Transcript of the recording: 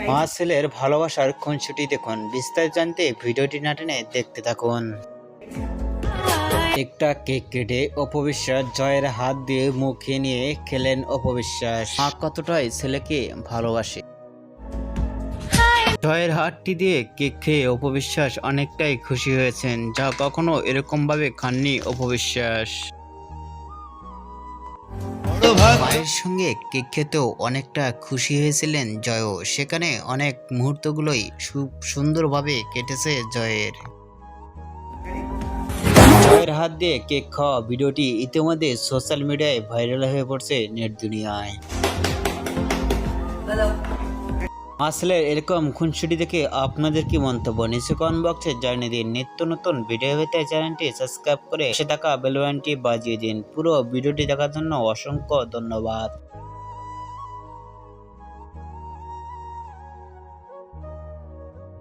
মা ছেলের ভালোবাসার খুনসুটি দেখুন। বিস্তারিত জানতে ভিডিওটি না টেনে দেখতে থাকুন। একটা কেক কেটে অপবিশ্বাস জয়ের হাত দিয়ে মুখে নিয়ে খেলেন অপবিশ্বাস। মা কতটাই ছেলেকে ভালোবাসে। জয়ের হাতটি দিয়ে কেক খেয়ে অপবিশ্বাস অনেকটাই খুশি হয়েছেন, যা কখনো এরকম ভাবে খাননি অপবিশ্বাস। মায়ের সঙ্গে কেক খেতেও অনেকটা খুশি হয়েছিলেন জয়ও। সেখানে অনেক মুহূর্তগুলোই খুব সুন্দরভাবে কেটেছে জয়ের। জয়ের হাত দিয়ে কেক খাওয়া ভিডিওটি ইতিমধ্যে সোশ্যাল মিডিয়ায় ভাইরাল হয়ে পড়ছে নেট দুনিয়ায়। আসলে এরকম খুনসুটি দেখে আপনাদের কি মন্তব্য নিচে কমেন্ট বক্সে জানিয়ে দিন। নিত্য নতুন ভিডিও পেতে চ্যানেলটি সাবস্ক্রাইব করে পাশে থাকা বেল বাটনটি বাজিয়ে দিন। পুরো ভিডিওটি দেখার জন্য অসংখ্য ধন্যবাদ।